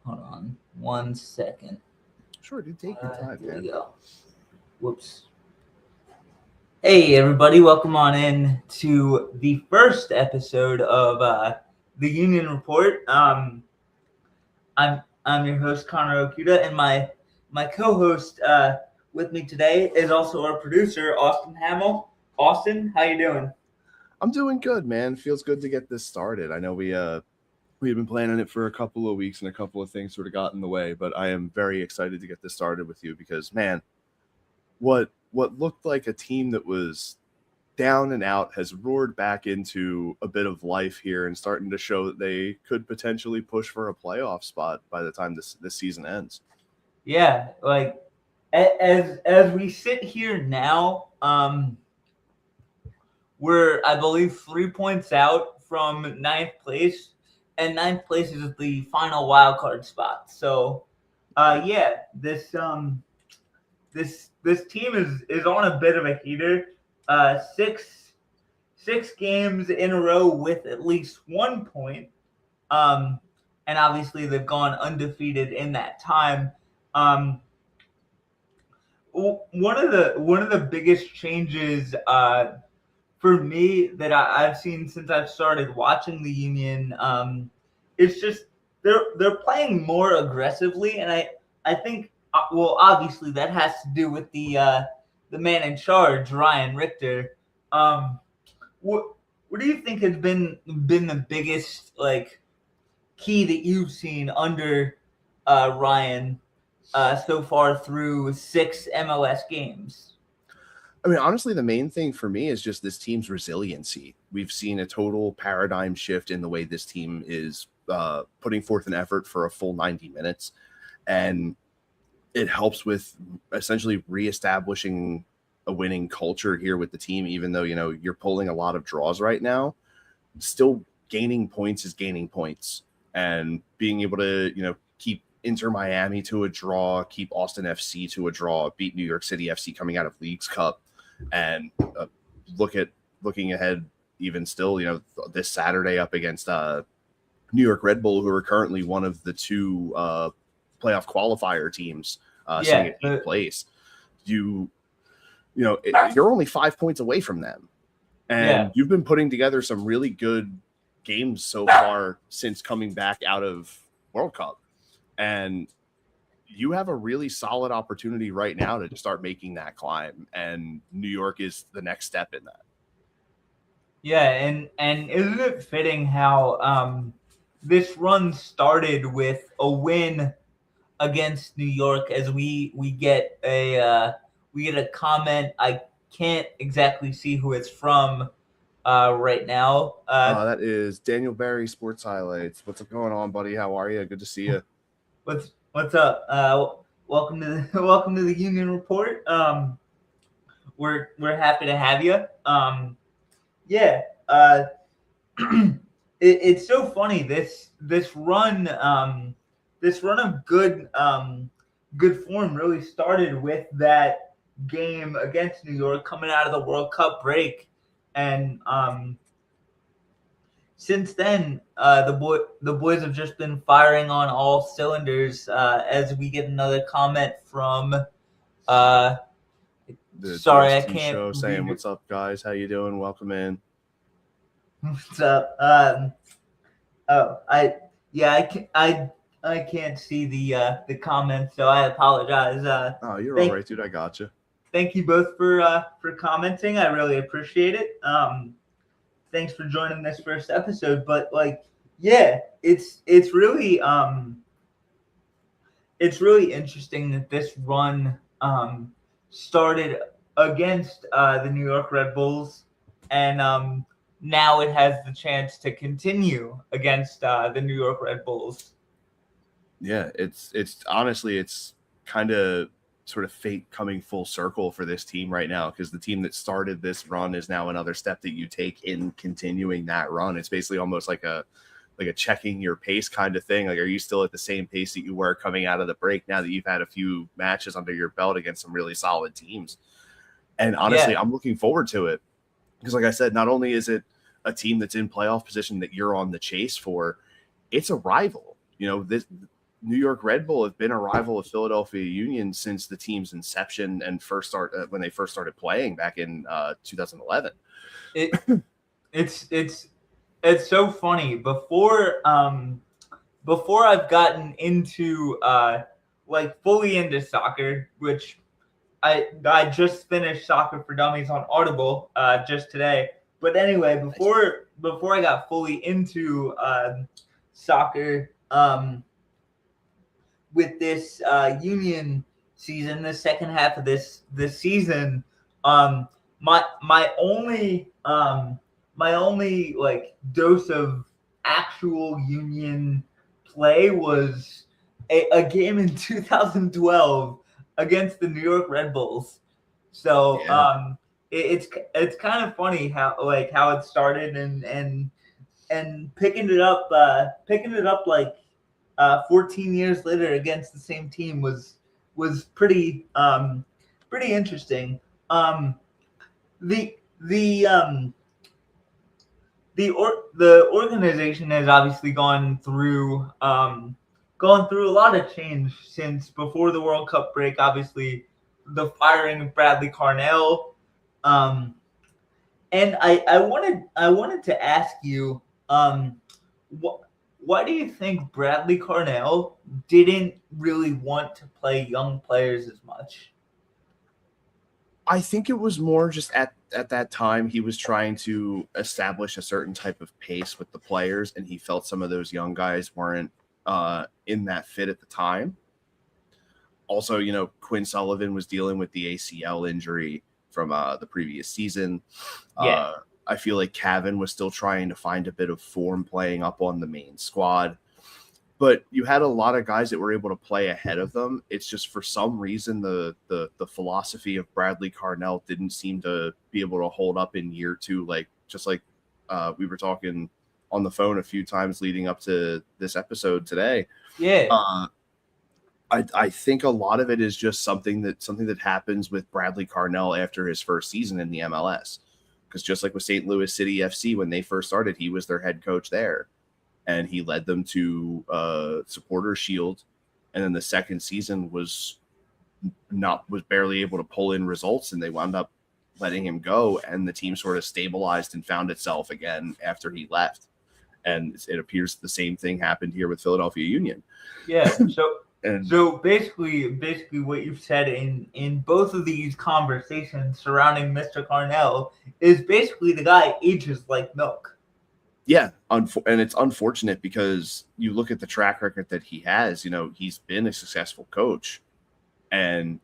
Hold on 1 second. Sure, dude, take your time, Here man. we go. Whoops. Hey everybody, welcome on in to the first episode of the Union Report. I'm your host Connor Ochuida, and my co-host with me today is also our producer Austin Hamell. Austin, how you doing? I'm doing good, man. Feels good to get this started. I know we had been planning it for a couple of weeks and a couple of things sort of got in the way, but I am very excited to get this started with you because man, what looked like a team that was down and out has roared back into a bit of life here and starting to show that they could potentially push for a playoff spot by the time this season ends. Yeah, like as we sit here now, we're I believe 3 points out from ninth place, and ninth place is the final wild card spot. So, yeah, this team is on a bit of a heater. Six games in a row with at least 1 point. Um, and obviously they've gone undefeated in that time. Um, one of the biggest changes for me that I've seen since I've started watching the Union, it's just they're playing more aggressively, and I think well obviously that has to do with the man in charge, Ryan Richter. Um, what what do you think has been the biggest like key that you've seen under Ryan so far through six MLS games? I mean, honestly, the main thing for me is just this team's resiliency. We've seen a total paradigm shift in the way this team is putting forth an effort for a full 90 minutes. And it helps with essentially reestablishing a winning culture here with the team, even though, you're pulling a lot of draws right now. Still gaining points is gaining points. And being able to, keep Inter Miami to a draw, keep Austin FC to a draw, beat New York City FC coming out of Leagues Cup, and looking ahead even still, this Saturday up against New York Red Bull, who are currently one of the two playoff qualifier teams sitting Yeah, at eighth place. You're only 5 points away from them, yeah, and you've been putting together some really good games so far since coming back out of World Cup, and you have a really solid opportunity right now to start making that climb, and New York is the next step in that. yeah, and isn't it fitting how this run started with a win against New York? As we get a comment. I can't exactly see who it's from right now. That is Daniel Barry, Sports Highlights. What's going on, buddy? How are you? Good to see you. What's up? Welcome to the welcome to the Union Report. We're happy to have you. Yeah. It's so funny this run of good form really started with that game against New York coming out of the World Cup break, and since then the boys have just been firing on all cylinders. As we get another comment from uh, The sorry I DST can't show saying, read "What's up, guys? How you doing? Welcome in." what's up. Oh, yeah, I can't see the comments, so I apologize. Oh, you're all Thank right, dude. I got you. thank you both for commenting. I really appreciate it. Thanks for joining this first episode. But like, yeah, it's really interesting that this run started against the New York Red Bulls, and now it has the chance to continue against the New York Red Bulls. Yeah, it's honestly it's kind of sort of fate coming full circle for this team right now, because the team that started this run is now another step that you take in continuing that run. It's basically almost like a checking your pace kind of thing. Like, are you still at the same pace that you were coming out of the break now that you've had a few matches under your belt against some really solid teams? And honestly, Yeah, I'm looking forward to it because, like I said, not only is it a team that's in playoff position that you're on the chase for, it's a rival. This New York Red Bull have been a rival of Philadelphia Union since the team's inception and when they first started playing back in 2011. It it's so funny. Before I've gotten into like fully into soccer, which I just finished Soccer for Dummies on Audible just today. But anyway, before I got fully into soccer, with this Union season, the second half of this season, um, my only like dose of actual Union play was a game in 2012 against the New York Red Bulls. So Yeah. it's kind of funny how it started and picking it up like 14 years later against the same team was pretty interesting. Um, the the the organization has obviously gone through a lot of change since before the World Cup break. Obviously, the firing of Bradley Carnell, um, and I wanted to ask you, why do you think Bradley Carnell didn't really want to play young players as much? I think it was more just at that time he was trying to establish a certain type of pace with the players, and he felt some of those young guys weren't in that fit at the time. Also, Quinn Sullivan was dealing with the ACL injury from the previous season. Yeah. I feel like Cavan was still trying to find a bit of form playing up on the main squad. But you had a lot of guys that were able to play ahead of them. It's just for some reason the philosophy of Bradley Carnell didn't seem to be able to hold up in year two. Like we were talking on the phone a few times leading up to this episode today. Yeah. I think a lot of it is just something that happens with Bradley Carnell after his first season in the MLS. Because just like with St. Louis City FC, when they first started, he was their head coach there. And he led them to Supporter Shield. And then the second season was barely able to pull in results, and they wound up letting him go. And the team sort of stabilized and found itself again after he left. And it appears the same thing happened here with Philadelphia Union. Yeah. So basically what you've said in both of these conversations surrounding Mr. Carnell is basically the guy ages like milk. Yeah, and it's unfortunate because you look at the track record that he has. He's been a successful coach, and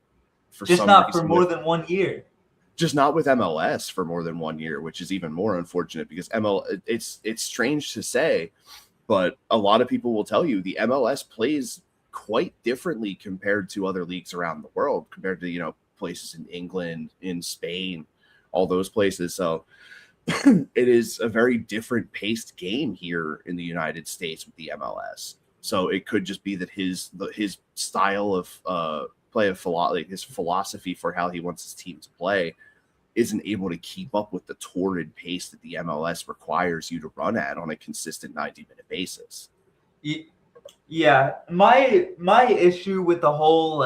for just some not reason, for more than 1 year. Just not with MLS for more than 1 year, which is even more unfortunate because it's strange to say, but a lot of people will tell you the MLS plays quite differently compared to other leagues around the world, compared to places in England, in Spain, all those places. So it is a very different paced game here in the United States with the MLS. So it could just be that his style of play of his philosophy for how he wants his team to play isn't able to keep up with the torrid pace that the MLS requires you to run at on a consistent 90-minute basis. Yeah, my issue with the whole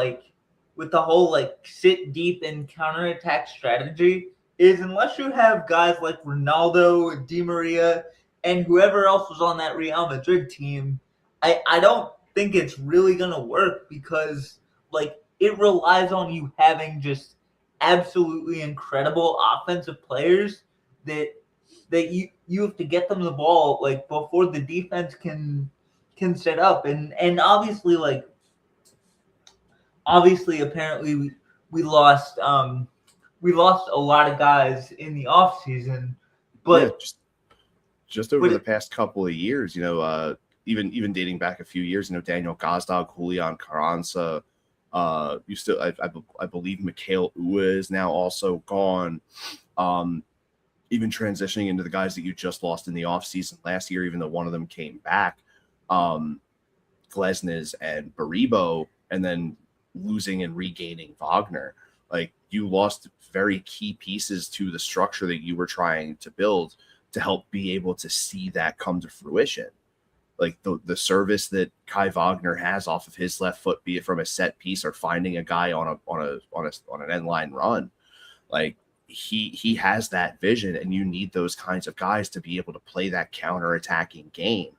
sit deep and counterattack strategy is unless you have guys like Ronaldo, Di Maria, and whoever else was on that Real Madrid team, I don't think it's really gonna work because it relies on you having just absolutely incredible offensive players that you have to get them the ball before the defense can set up and obviously apparently we lost a lot of guys in the off season, but yeah, just over the past couple of years, even dating back a few years, Daniel Gazdag, Julian Carranza, you still I believe Mikhail Ua is now also gone. Even transitioning into the guys that you just lost in the offseason last year, even though one of them came back, Glesnes and Baribo, and then losing and regaining Wagner. You lost very key pieces to the structure that you were trying to build to help be able to see that come to fruition. Like the service that Kai Wagner has off of his left foot, be it from a set piece or finding a guy on an end line run, like he has that vision, and you need those kinds of guys to be able to play that counter attacking game.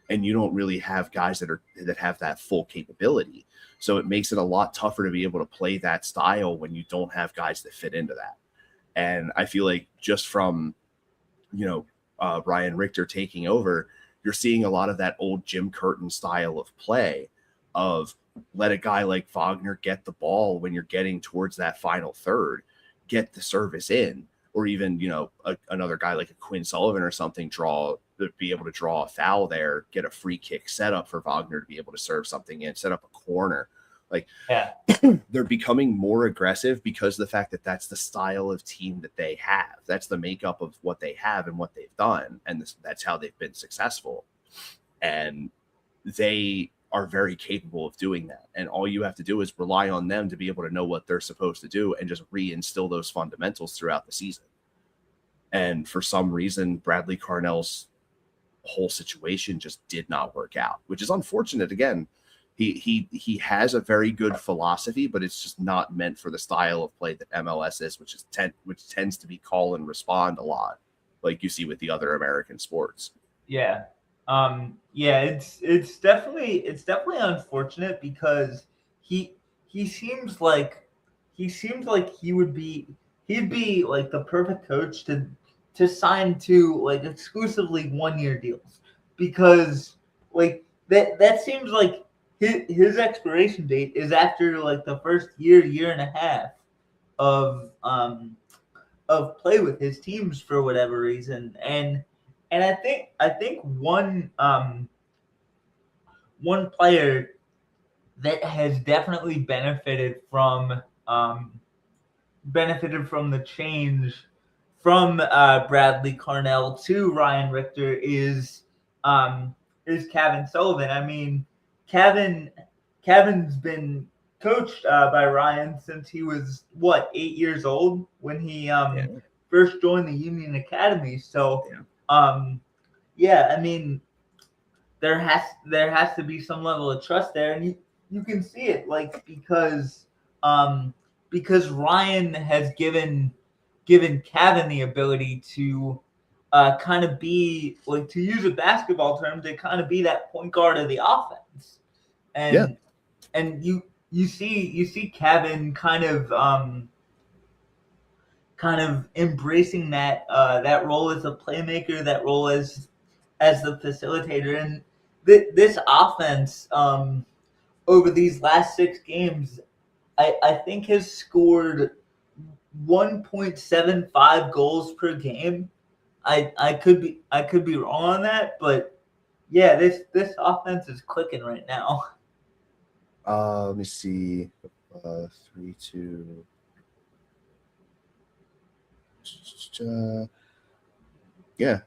And you don't really have guys that have that full capability. So it makes it a lot tougher to be able to play that style when you don't have guys that fit into that. And I feel like just from, Ryan Richter taking over, you're seeing a lot of that old Jim Curtin style of play of let a guy like Wagner get the ball when you're getting towards that final third, get the service in, or even, another guy like a Quinn Sullivan or something be able to draw a foul there, get a free kick set up for Wagner to be able to serve something in, set up a corner. Like, Yeah. They're becoming more aggressive because of the fact that that's the style of team that they have. That's the makeup of what they have and what they've done. And that's how they've been successful. And they are very capable of doing that. And all you have to do is rely on them to be able to know what they're supposed to do and just reinstill those fundamentals throughout the season. And for some reason, Bradley Carnell's whole situation just did not work out, which is unfortunate. Again, he has a very good philosophy, but it's just not meant for the style of play that MLS is, which tends to be call and respond a lot, like you see with the other American sports. Yeah. It's definitely unfortunate because he seems like he'd be like the perfect coach to sign to like exclusively 1-year deals, because like that seems like his expiration date is after like the first year and a half of play with his teams for whatever reason. And I think one player that has definitely benefited from the change from Bradley Carnell to Ryan Richter is Kevin Sullivan. I mean, Kevin's been coached by Ryan since he was 8 years old when he first joined the Union Academy. So I mean, there has to be some level of trust there, and you can see it, like, because Ryan has given Kevin the ability to kind of be, like, to use a basketball term, to kind of be that point guard of the offense. And you see Kevin kind of embracing that role as a playmaker, that role as the facilitator. And this offense over these last 6 games, I think has scored 1.75 goals per game. I could be wrong on that, but yeah, this offense is clicking right now. Let me see. 3-2.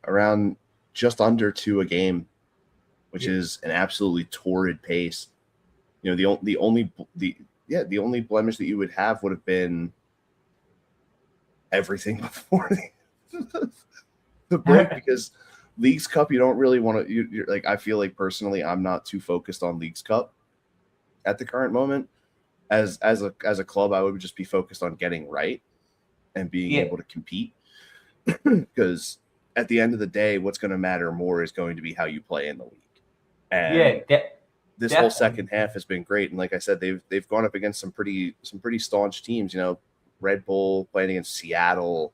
Around just under 2 a game, which is an absolutely torrid pace. The only blemish that you would have would have been everything before the break, because Leagues Cup, you don't really want to. You're like, I feel like personally, I'm not too focused on Leagues Cup at the current moment. As a club, I would just be focused on getting right and being able to compete, because at the end of the day, what's going to matter more is going to be how you play in the league. And this whole second half has been great, and like I said, they've gone up against some pretty staunch teams. Red Bull playing against Seattle,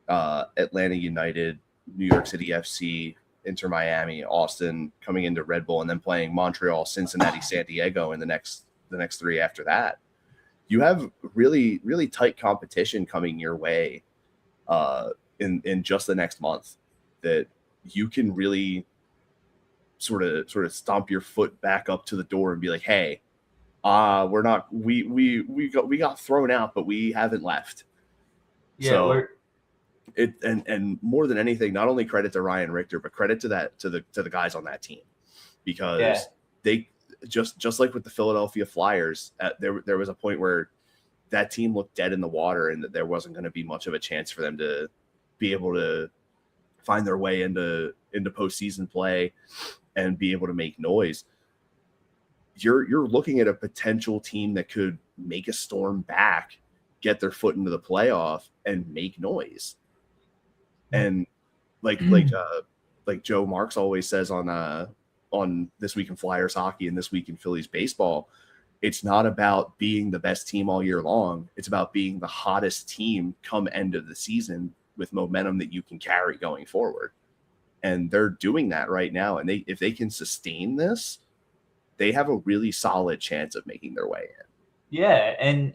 Atlanta United, New York City FC, Inter Miami, Austin, coming into Red Bull, and then playing Montreal, Cincinnati, San Diego in the next 3 after that. You have really, really tight competition coming your way in just the next month that you can really sort of stomp your foot back up to the door and be like, hey, we got thrown out, but we haven't left. And more than anything, not only credit to Ryan Richter, but credit to the guys on that team, because they just like with the Philadelphia Flyers, there was a point where that team looked dead in the water and that there wasn't going to be much of a chance for them to be able to find their way into postseason play and be able to make noise. You're looking at a potential team that could make a storm back, get their foot into the playoff, and make noise. And like Joe Marks always says on This Week in Flyers hockey and This Week in Phillies baseball, it's not about being the best team all year long. It's about being the hottest team come end of the season with momentum that you can carry going forward. And they're doing that right now. And if they can sustain this, they have a really solid chance of making their way in. Yeah, and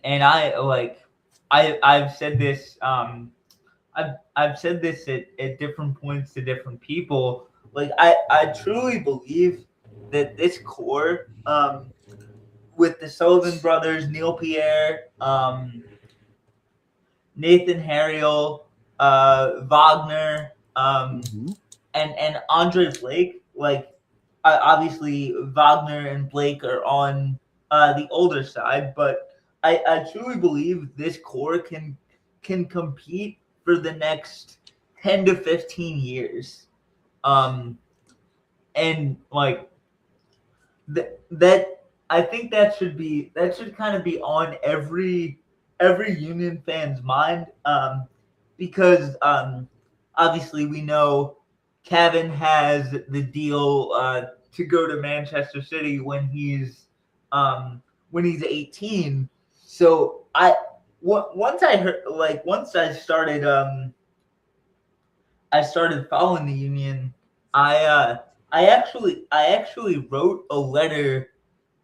I've said this I've said this at different points to different people. Like I truly believe that this core, with the Sullivan brothers, Neil Pierre, Nathan Harriel, Wagner, and Andre Blake, like obviously Wagner and Blake are on the older side, but I truly believe this core can compete for the next 10 to 15 years. And like that I think that should kind of be on every Union fan's mind, because obviously we know Kevin has the deal to go to Manchester City when he's 18. So once I started following the Union, I actually wrote a letter.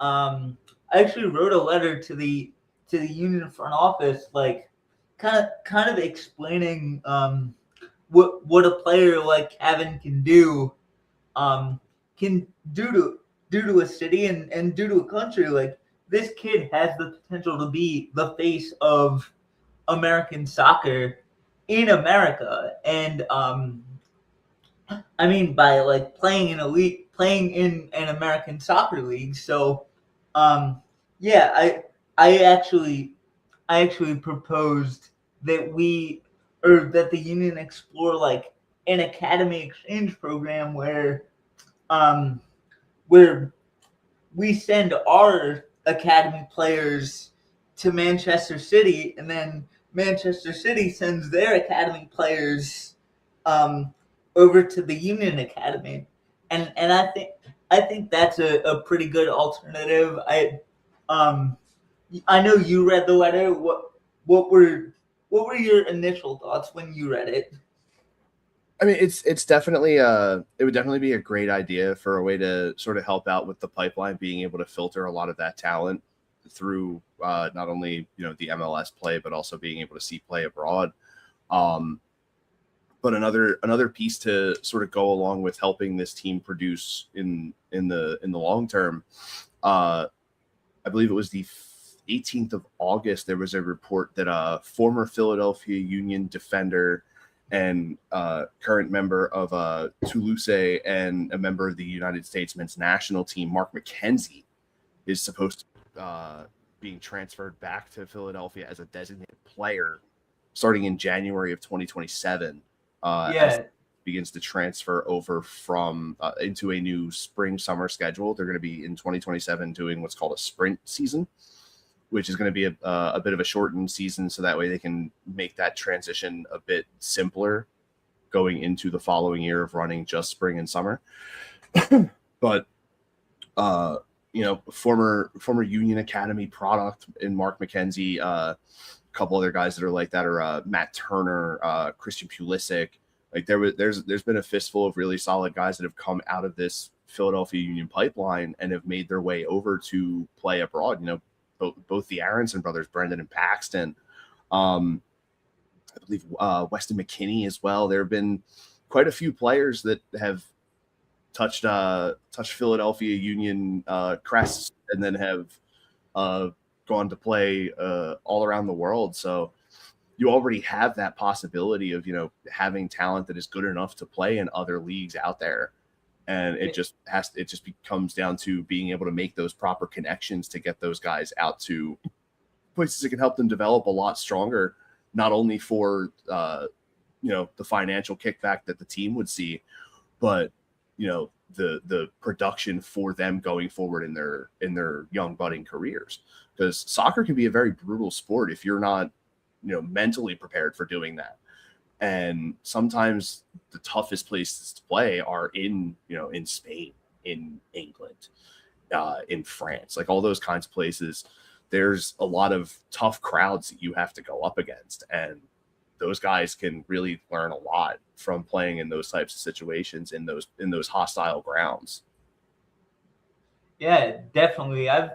To the Union front office, like kind of explaining what a player like Kevin can do to a city and do to a country. Like, this kid has the potential to be the face of American soccer in America, and I mean, by like playing in an American soccer league. So, yeah, I actually proposed that that the Union explore like an academy exchange program where we send our academy players to Manchester City, and then Manchester City sends their academy players over to the Union Academy, and I think that's a pretty good alternative. I know you read the letter. What were your initial thoughts when you read it? I mean, it's definitely it would definitely be a great idea for a way to sort of help out with the pipeline, being able to filter a lot of that talent through not only the MLS play, but also being able to see play abroad. But another piece to sort of go along with helping this team produce in the long term, I believe it was the 18th of August, there was a report that a former Philadelphia Union defender and current member of Toulouse and a member of the United States men's national team, Mark McKenzie, is supposed to being transferred back to Philadelphia as a designated player starting in January of 2027. As begins to transfer over from into a new spring-summer schedule. They're going to be in 2027 doing what's called a sprint season, which is going to be a bit of a shortened season, so that way they can make that transition a bit simpler going into the following year of running just spring and summer. But former Union Academy product in Mark McKenzie, a couple other guys that are like that are Matt Turner, Christian Pulisic. Like there's been a fistful of really solid guys that have come out of this Philadelphia Union pipeline and have made their way over to play abroad. Both the Aronson brothers, Brendan and Paxton, I believe Weston McKinney as well. There have been quite a few players that have touched Philadelphia Union crests and then have gone to play all around the world. So you already have that possibility of having talent that is good enough to play in other leagues out there. And it just comes down to being able to make those proper connections to get those guys out to places that can help them develop a lot stronger, not only for the financial kickback that the team would see, but the production for them going forward in their young budding careers, because soccer can be a very brutal sport if you're not mentally prepared for doing that. And sometimes the toughest places to play are in Spain, in England, in France, like all those kinds of places. There's a lot of tough crowds that you have to go up against, and those guys can really learn a lot from playing in those types of situations in those hostile grounds. Yeah, definitely. I've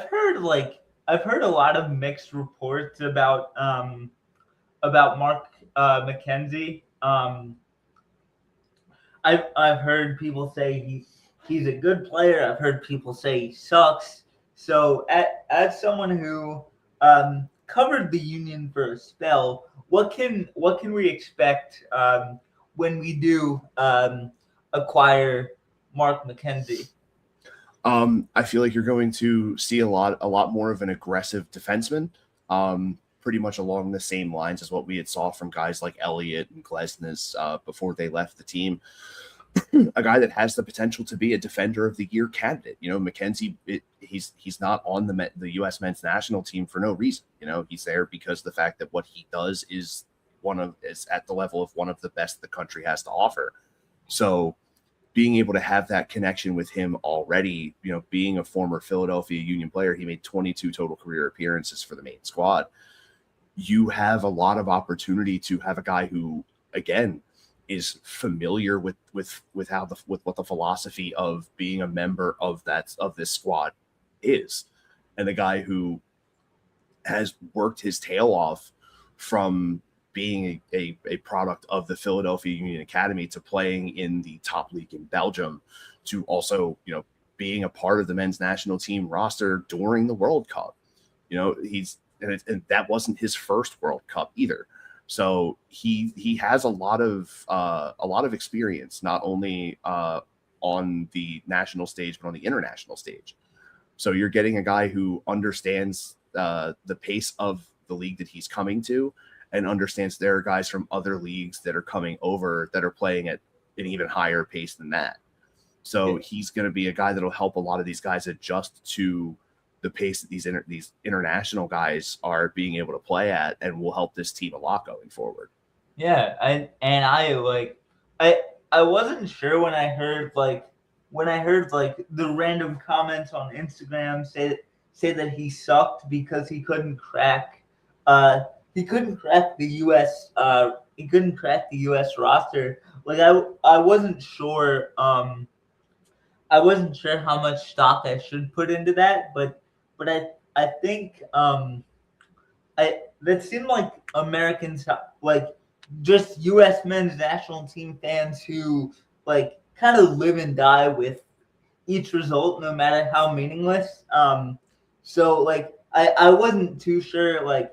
heard a lot of mixed reports about Mark McKenzie. I've heard people say he's a good player. I've heard people say he sucks. So, as someone who covered the Union for a spell, what can we expect when we do acquire Mark McKenzie? I feel like you're going to see a lot more of an aggressive defenseman, pretty much along the same lines as what we had saw from guys like Elliott and Glesnes before they left the team. A guy that has the potential to be a defender of the year candidate. McKenzie, he's not on the U.S. men's national team for no reason. He's there because the fact that what he does is at the level of one of the best the country has to offer. So being able to have that connection with him already, being a former Philadelphia Union player, he made 22 total career appearances for the main squad. You have a lot of opportunity to have a guy who, again, is familiar with what the philosophy of being a member of this squad is, and the guy who has worked his tail off from being a product of the Philadelphia Union Academy to playing in the top league in Belgium, to also being a part of the men's national team roster during the World Cup. And that wasn't his first World Cup either. So he has a lot of experience, not only on the national stage, but on the international stage. So you're getting a guy who understands the pace of the league that he's coming to, and understands there are guys from other leagues that are coming over that are playing at an even higher pace than that. So he's going to be a guy that'll help a lot of these guys adjust to the pace that these international guys are being able to play at, and will help this team a lot going forward. Yeah, I wasn't sure when I heard the random comments on Instagram say that he sucked because he couldn't crack the US roster. Like I wasn't sure how much stock I should put into that, but I think that seemed like Americans, like just U.S. men's national team fans who like kind of live and die with each result, no matter how meaningless. So like I wasn't too sure like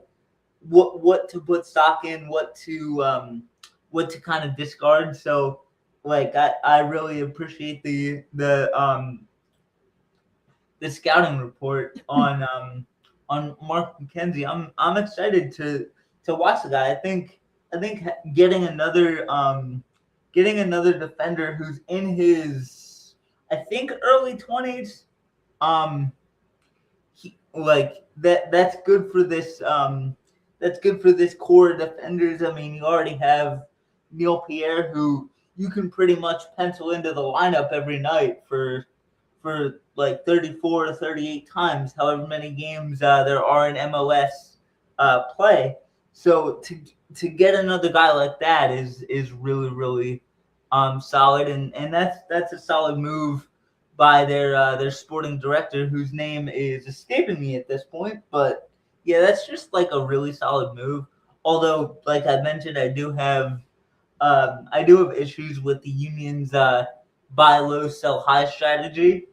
what to put stock in, what to kind of discard. So like I really appreciate the scouting report on Mark McKenzie. I'm excited to watch the guy. I think getting another defender who's in his early 20s, that's good for this core of defenders. I mean, you already have Neil Pierre, who you can pretty much pencil into the lineup every night for like 34 to 38 times, however many games there are in MLS play. So to get another guy like that is really, really solid, and that's a solid move by their sporting director, whose name is escaping me at this point. But yeah, that's just like a really solid move. Although, like I mentioned, I do have issues with the Union's buy low, sell high strategy.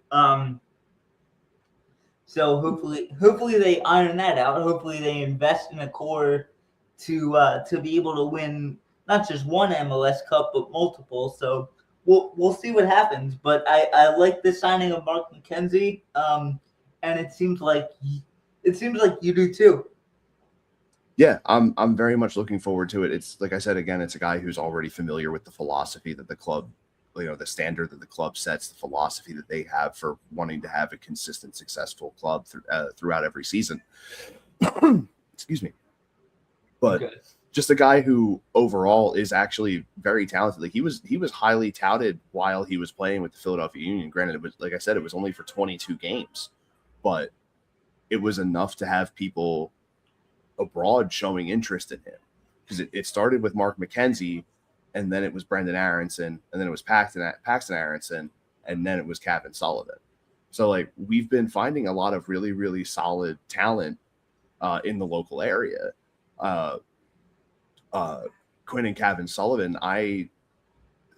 So hopefully they iron that out. Hopefully they invest in a core to be able to win not just one MLS Cup but multiple. So we'll see what happens. But I like the signing of Mark McKenzie, and it seems like you do too. Yeah, I'm very much looking forward to it. It's like I said again, it's a guy who's already familiar with the philosophy that the club, the standard that the club sets, the philosophy that they have for wanting to have a consistent, successful club throughout every season. Excuse me, but Good. just a guy who overall is actually very talented. Like he was highly touted while he was playing with the Philadelphia Union. Granted, it was like I said, it was only for 22 games, but it was enough to have people abroad showing interest in him, because it started with Mark McKenzie, and then it was Brendan Aronson, and then it was Paxton Aronson, and then it was Kevin Sullivan. So like we've been finding a lot of really, really solid talent in the local area. Quinn and Kevin Sullivan, I,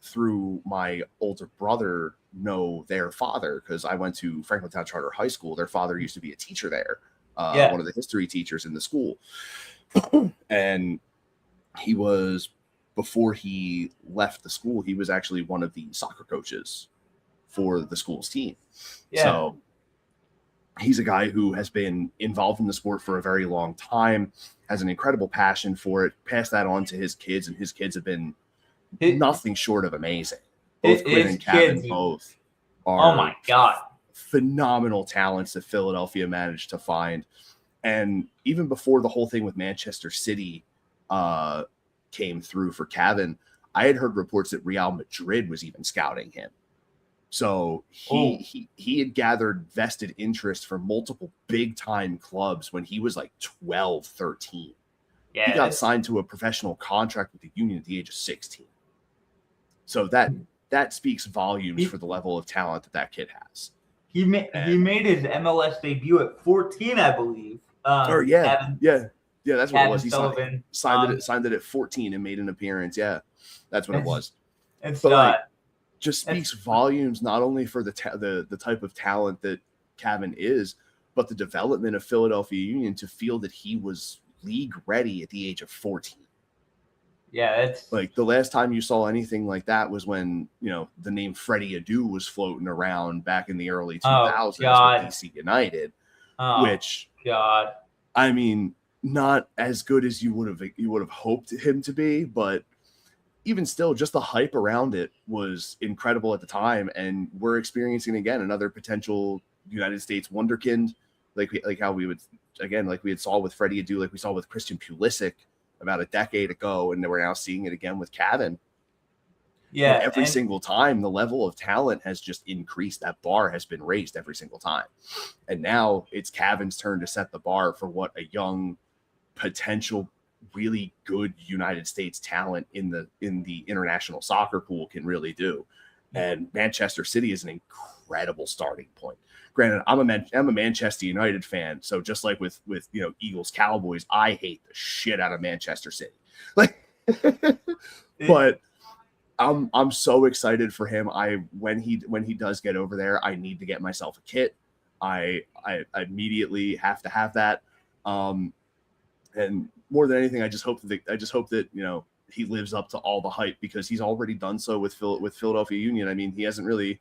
through my older brother, know their father because I went to Franklintown Charter High School. Their father used to be a teacher there, Yeah. one of the history teachers in the school. And he was, before he left the school, he was actually one of the soccer coaches for the school's team. Yeah. So he's a guy who has been involved in the sport for a very long time, has an incredible passion for it, passed that on to his kids, and his kids have been nothing short of amazing. Both Quinn and Kevin both are, oh my God, phenomenal talents that Philadelphia managed to find. And even before the whole thing with Manchester City came through for Kevin, I had heard reports that Real Madrid was even scouting him. So he had gathered vested interest from multiple big time clubs when he was like 12, 13. Yeah, he got signed to a professional contract with the Union at the age of 16. So that speaks volumes for the level of talent that kid has. He made his MLS debut at 14, I believe. Yeah, that's what it was. He signed it at 14 and made an appearance. Yeah, that's what it was. Just speaks volumes not only for the type of talent that Kevin is, but the development of Philadelphia Union to feel that he was league ready at the age of 14. Yeah, it's like the last time you saw anything like that was when the name Freddie Adu was floating around back in the early 2000s with DC United, which I mean, not as good as you would have hoped him to be, but even still, just the hype around it was incredible at the time, and we're experiencing again another potential United States wonderkind, like how we would again, like we had saw with Freddie Adu, like we saw with Christian Pulisic about a decade ago, and we're now seeing it again with Kevin. Yeah, and every single time the level of talent has just increased. That bar has been raised every single time, and now it's Kevin's turn to set the bar for what a young potential really good United States talent in the international soccer pool can really do. And Manchester City is an incredible starting point. Granted, I'm a Manchester United fan, so just like with Eagles Cowboys, I hate the shit out of Manchester City. But I'm so excited for him. When he does get over there, I need to get myself a kit. I immediately have to have that. And more than anything, I just hope that he lives up to all the hype, because he's already done so with Philadelphia Union. I mean, he hasn't really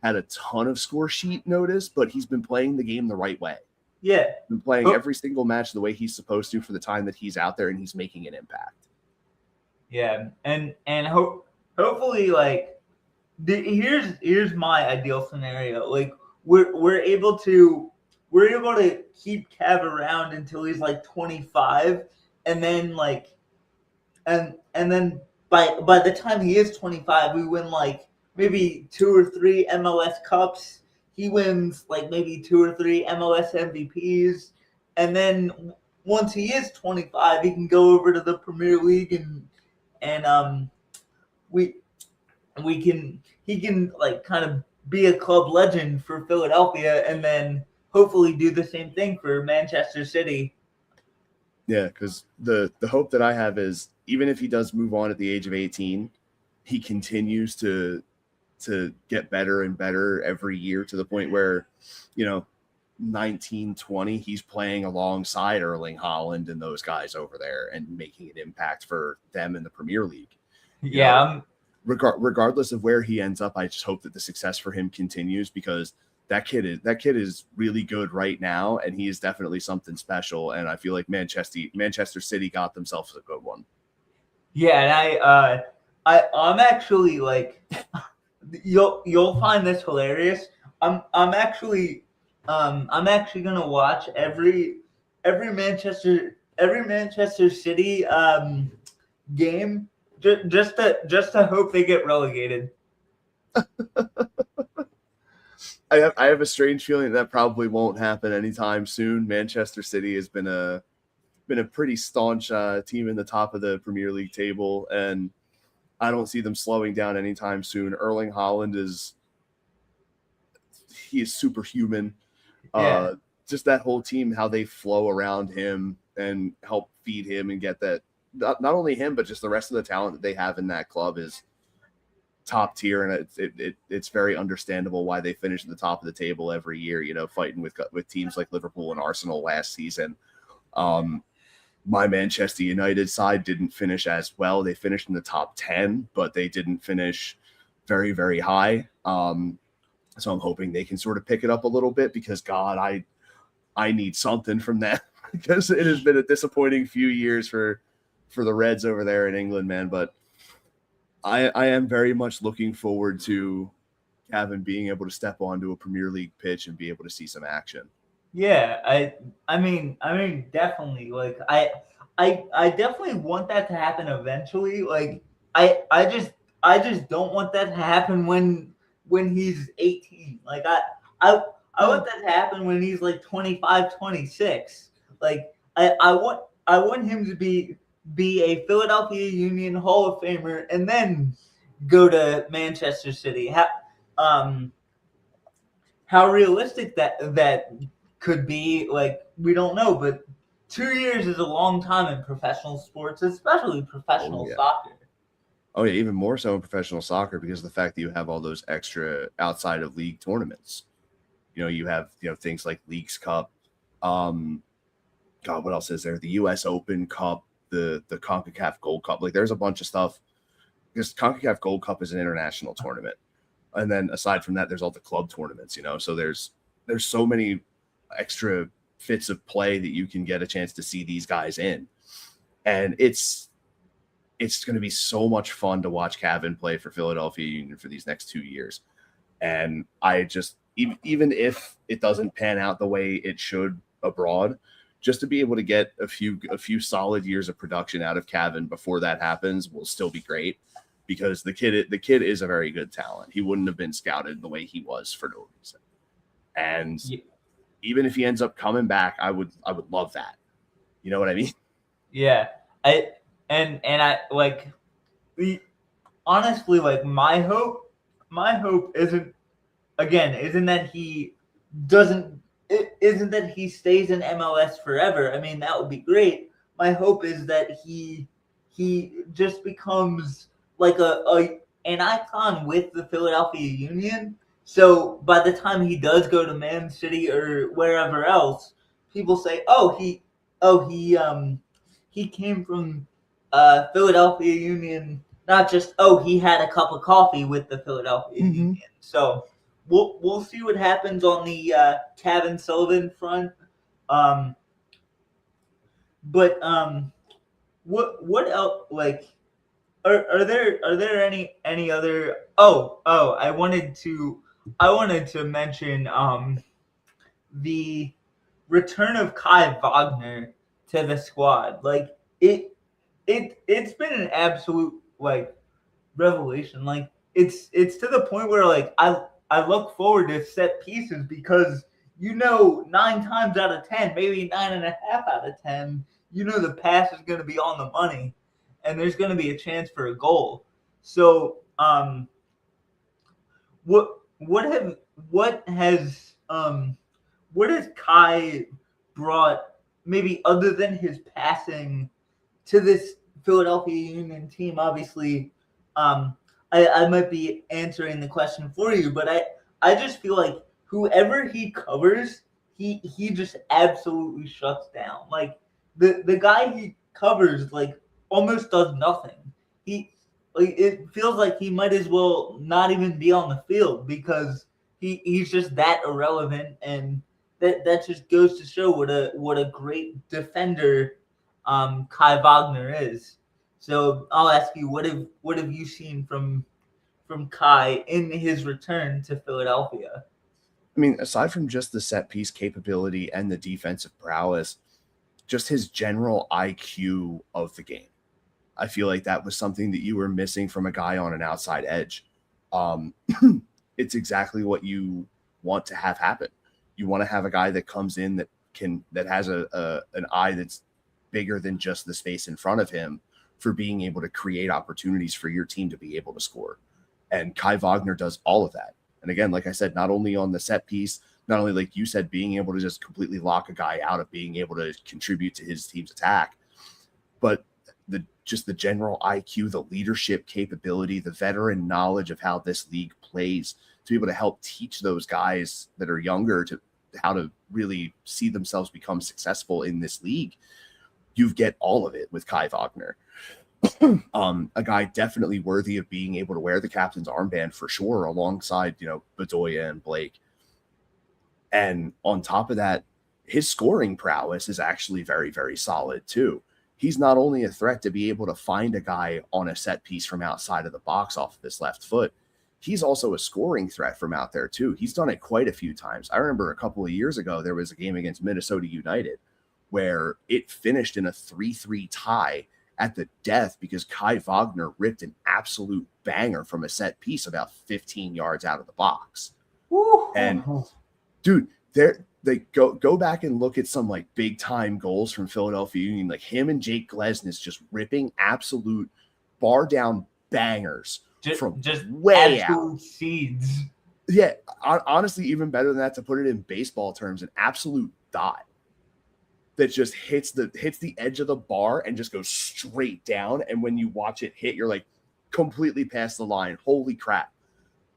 had a ton of score sheet notice, but he's been playing the game the right way. Yeah, been playing every single match the way he's supposed to for the time that he's out there, and he's making an impact. Yeah, and hopefully, here's my ideal scenario. Like we're able to keep Cav around until he's like 25, and then and then by the time he is 25, we win like maybe 2 or 3 MLS Cups. He wins like maybe 2 or 3 MLS MVPs, and then once he is 25, he can go over to the Premier League and he can like kind of be a club legend for Philadelphia, and then hopefully do the same thing for Manchester City. Yeah, because the hope that I have is, even if he does move on at the age of 18, he continues to get better and better every year, to the point where 19, 20, he's playing alongside Erling Haaland and those guys over there and making an impact for them in the Premier League. Yeah. Regardless of where he ends up, I just hope that the success for him continues, because that kid is really good right now, and he is definitely something special. And I feel like Manchester City got themselves a good one. Yeah, and I'm actually like, you'll find this hilarious. I'm actually gonna watch every Manchester City game just to hope they get relegated. I have a strange feeling that probably won't happen anytime soon. Manchester City has been a pretty staunch team in the top of the Premier League table, and I don't see them slowing down anytime soon. Erling Haaland is superhuman. Yeah, Just that whole team, how they flow around him and help feed him and get that. Not only him, but just the rest of the talent that they have in that club is top tier, and it's very understandable why they finish at the top of the table every year. You know, fighting with teams like Liverpool and Arsenal last season. My Manchester United side didn't finish as well. They finished in the top 10, but they didn't finish very, very high. So I'm hoping they can sort of pick it up a little bit, because God, I need something from that because it has been a disappointing few years for the Reds over there in England, man. But I am very much looking forward to Kevin being able to step onto a Premier League pitch and be able to see some action. yeah. I mean, definitely. Like, I definitely want that to happen eventually. Like, I just don't want that to happen when he's 18. Like, I want that to happen when he's like 25, 26. Like, I want him to be a Philadelphia Union Hall of Famer and then go to Manchester City. How realistic that could be, like, we don't know, but 2 years is a long time in professional sports, especially professional soccer. Oh yeah, even more so in professional soccer, because of the fact that you have all those extra outside of league tournaments. You know, you have things like Leagues Cup. God, what else is there? The U.S. Open Cup, the CONCACAF Gold Cup. Like, there's a bunch of stuff. Because CONCACAF Gold Cup is an international tournament, and then aside from that, there's all the club tournaments. So there's so many extra fits of play that you can get a chance to see these guys in, and it's going to be so much fun to watch Kevin play for Philadelphia Union for these next 2 years. And I just, even if it doesn't pan out the way it should abroad, just to be able to get a few solid years of production out of Kevin before that happens will still be great, because the kid is a very good talent. He wouldn't have been scouted the way he was for no reason. And even if he ends up coming back, I would love that. You know what I mean? Yeah. I like, honestly, like, my hope isn't that he doesn't it isn't that he stays in MLS forever. I mean, that would be great. My hope is that he just becomes like an icon with the Philadelphia Union. So by the time he does go to Man City or wherever else, people say, he came from Philadelphia Union. Not just, he had a cup of coffee with the Philadelphia Union. So we'll see what happens on the Kevin Sullivan front. But what else? Like, are there any other? I wanted to mention the return of Kai Wagner to the squad. Like, it's been an absolute, like, revelation. Like, it's to the point where, like, I look forward to set pieces, because 9 times out of 10, maybe 9.5 out of 10, the pass is going to be on the money, and there's going to be a chance for a goal. So what has Kai brought, maybe other than his passing, to this Philadelphia Union team? Obviously, I might be answering the question for you, but I just feel like whoever he covers, he just absolutely shuts down. Like, the guy he covers, like, almost does nothing. It feels like he might as well not even be on the field, because he's just that irrelevant, and that just goes to show what a great defender Kai Wagner is. So I'll ask you, what have you seen from Kai in his return to Philadelphia? I mean, aside from just the set piece capability and the defensive prowess, just his general IQ of the game. I feel like that was something that you were missing from a guy on an outside edge. Um, it's exactly what you want to have happen. You want to have a guy that comes in that has an eye that's bigger than just the space in front of him for being able to create opportunities for your team to be able to score. And Kai Wagner does all of that. And again, like I said, not only on the set piece, not only like you said, being able to just completely lock a guy out of being able to contribute to his team's attack, but the general IQ, the leadership capability, the veteran knowledge of how this league plays to be able to help teach those guys that are younger to how to really see themselves become successful in this league. You get all of it with Kai Wagner. A guy definitely worthy of being able to wear the captain's armband for sure, alongside, Bedoya and Blake. And on top of that, his scoring prowess is actually very, very solid too. He's not only a threat to be able to find a guy on a set piece from outside of the box off of his left foot, he's also a scoring threat from out there too. He's done it quite a few times. I remember a couple of years ago, there was a game against Minnesota United where it finished in a 3-3 tie at the death because Kai Wagner ripped an absolute banger from a set piece about 15 yards out of the box. Woo. And dude, they go back and look at some like big time goals from Philadelphia Union, like him and Jake Glesnes just ripping absolute bar down bangers from just way absolute out. seeds. Yeah, honestly, even better than that, to put it in baseball terms, an absolute dot that just hits the edge of the bar and just goes straight down. And when you watch it hit, you're like completely past the line. Holy crap.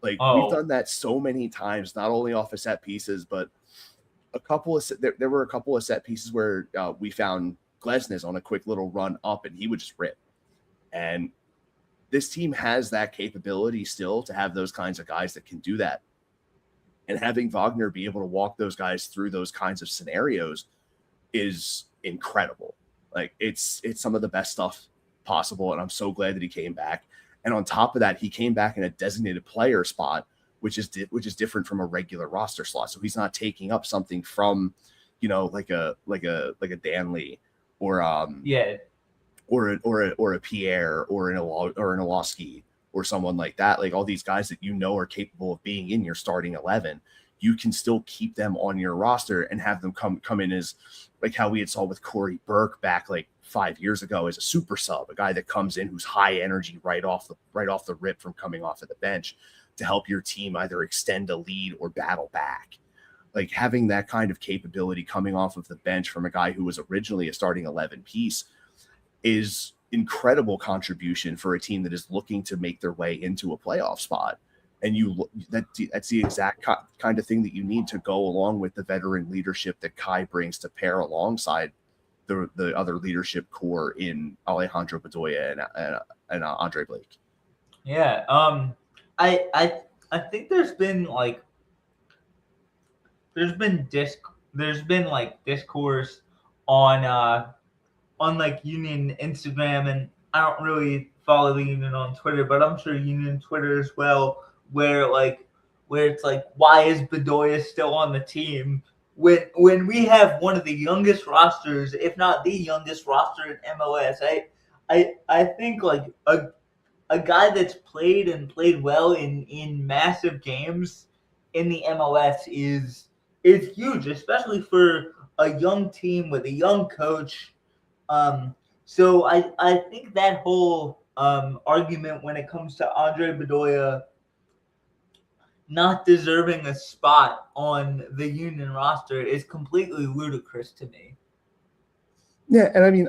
Like we've done that so many times, not only off of set pieces, but there were a couple of set pieces where we found Glesnes on a quick little run up and he would just rip. And this team has that capability still to have those kinds of guys that can do that. And having Wagner be able to walk those guys through those kinds of scenarios is incredible. Like it's some of the best stuff possible. And I'm so glad that he came back. And on top of that, he came back in a designated player spot, which is different from a regular roster slot. So he's not taking up something from, like a Danley or or a Pierre or an Olowski or someone like that. Like all these guys that are capable of being in your starting 11, you can still keep them on your roster and have them come in as like how we had saw with Corey Burke back like 5 years ago as a super sub, a guy that comes in who's high energy right off the rip from coming off of the bench to help your team either extend a lead or battle back. Like having that kind of capability coming off of the bench from a guy who was originally a starting 11 piece is incredible contribution for a team that is looking to make their way into a playoff spot. And that's the exact kind of thing that you need to go along with the veteran leadership that Kai brings to pair alongside the other leadership core in Alejandro Bedoya and Andre Blake. Yeah. I think there's been discourse on like Union Instagram, and I don't really follow the Union on Twitter, but I'm sure Union Twitter as well, where it's like, why is Bedoya still on the team when we have one of the youngest rosters, if not the youngest roster in MLS? I think like a guy that's played well in massive games in the MLS is huge, especially for a young team with a young coach. So I think that whole argument when it comes to Andre Bedoya not deserving a spot on the Union roster is completely ludicrous to me. Yeah, and I mean,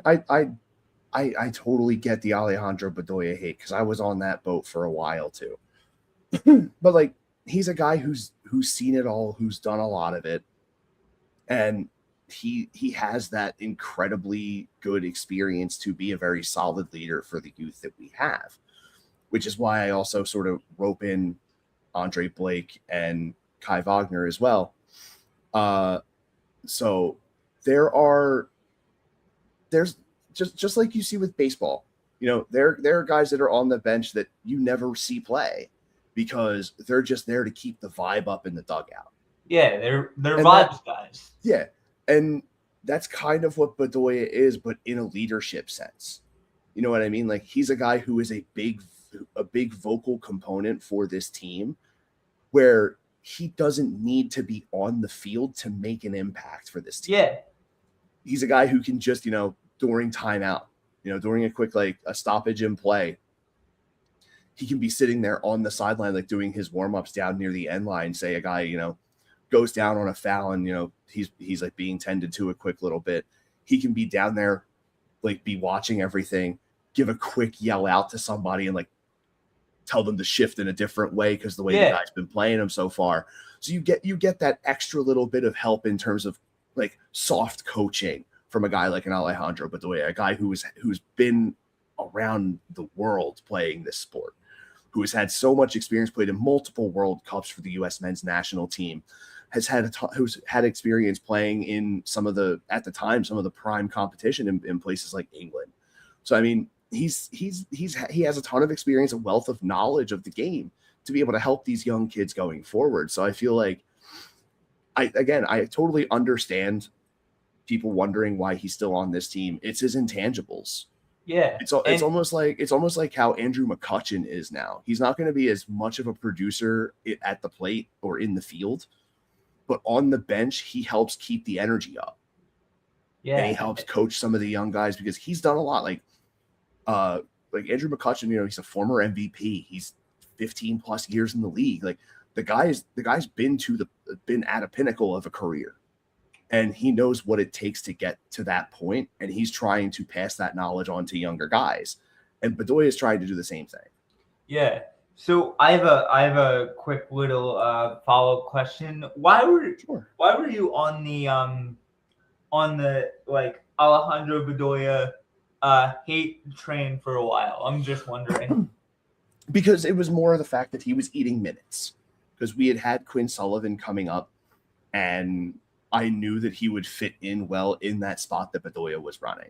I totally get the Alejandro Bedoya hate because I was on that boat for a while too. But like, he's a guy who's seen it all, who's done a lot of it, and he has that incredibly good experience to be a very solid leader for the youth that we have, which is why I also sort of rope in Andre Blake and Kai Wagner as well. So there's just like you see with baseball, there are guys that are on the bench that you never see play because they're just there to keep the vibe up in the dugout. Yeah, they're And vibes guys. yeah, and that's kind of what Bedoya is, but in a leadership sense. You know what I mean? Like he's a guy who is a big vocal component for this team, where he doesn't need to be on the field to make an impact for this team. Yeah. He's a guy who can just, during timeout, during a quick, like a stoppage in play, he can be sitting there on the sideline, like doing his warm-ups down near the end line. Say a guy, goes down on a foul and, he's like being tended to a quick little bit. He can be down there, like be watching everything, give a quick yell out to somebody and like tell them to shift in a different way because the way the guy's been playing them so far. So you get that extra little bit of help in terms of like soft coaching from a guy like an Alejandro Bedoya, a guy who's been around the world playing this sport, who has had so much experience, played in multiple World Cups for the U.S. men's national team, who's had experience playing in some of the prime competition in places like England. So I mean, he has a ton of experience, a wealth of knowledge of the game to be able to help these young kids going forward. So I feel like I totally understand people wondering why he's still on this team. It's his intangibles. Yeah. It's almost like how Andrew McCutchen is now. He's not going to be as much of a producer at the plate or in the field, but on the bench, he helps keep the energy up. Yeah. And he helps coach some of the young guys because he's done a lot. Like Andrew McCutchen, he's a former MVP. He's 15 plus years in the league. Like the guy's been at a pinnacle of a career, and he knows what it takes to get to that point. And he's trying to pass that knowledge on to younger guys. And Bedoya is trying to do the same thing. Yeah. So I have a quick little follow-up question. Why were you on the like Alejandro Bedoya hate train for a while? I'm just wondering. Because it was more of the fact that he was eating minutes. Because we had Quinn Sullivan coming up, and I knew that he would fit in well in that spot that Bedoya was running.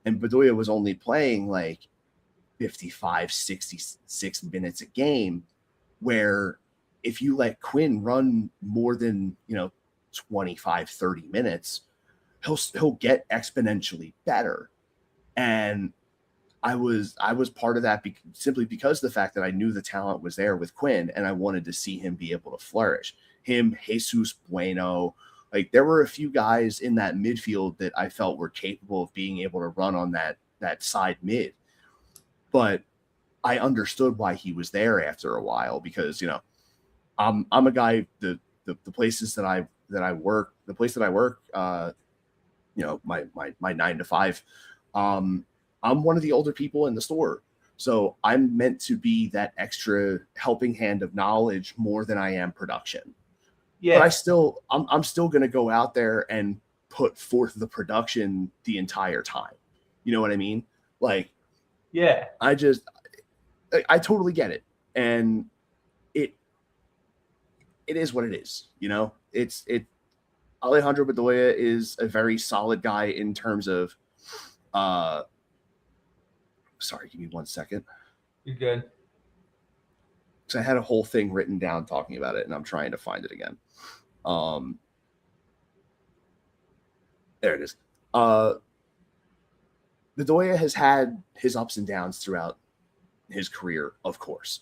And Bedoya was only playing like 55, 66 minutes a game, where if you let Quinn run more than, 25, 30 minutes, he'll get exponentially better. And I was part of that simply because of the fact that I knew the talent was there with Quinn, and I wanted to see him be able to flourish. Him, Jesus Bueno, like there were a few guys in that midfield that I felt were capable of being able to run on that side mid. But I understood why he was there after a while because, I'm a guy, the places that I work, the place that I work, my 9 to 5, I'm one of the older people in the store. So I'm meant to be that extra helping hand of knowledge more than I am production. Yeah. But I'm still going to go out there and put forth the production the entire time. You know what I mean? Like, yeah, I totally get it. And it is what it is. Alejandro Bedoya is a very solid guy in terms of, sorry, give me 1 second. You're good. So I had a whole thing written down talking about it, and I'm trying to find it again. There it is. Bedoya has had his ups and downs throughout his career, of course,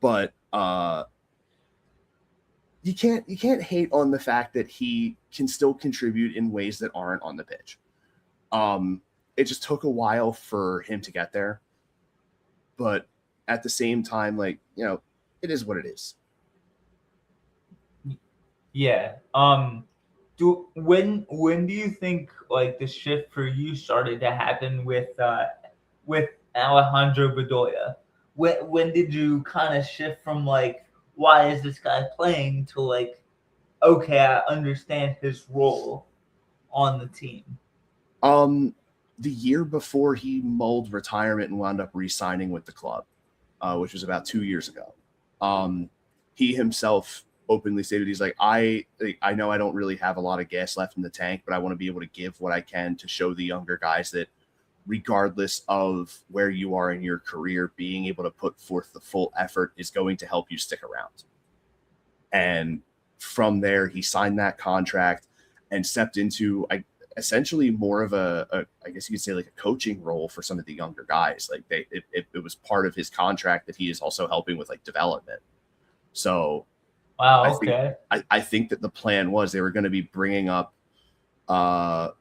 but you can't hate on the fact that he can still contribute in ways that aren't on the pitch. It just took a while for him to get there, but at the same time, like, it is what it is. Yeah. When do you think like the shift for you started to happen with Alejandro Bedoya? When did you kind of shift from like, why is this guy playing, to like, okay, I understand his role on the team? The year before he mulled retirement and wound up re-signing with the club, which was about 2 years ago. He himself openly stated he's like, I know I don't really have a lot of gas left in the tank, but I want to be able to give what I can to show the younger guys that regardless of where you are in your career, being able to put forth the full effort is going to help you stick around. And from there, he signed that contract and stepped into essentially more of I guess you could say like a coaching role for some of the younger guys. Like it was part of his contract that he is also helping with like development. So Wow. Okay. I think that the plan was they were going to be bringing up a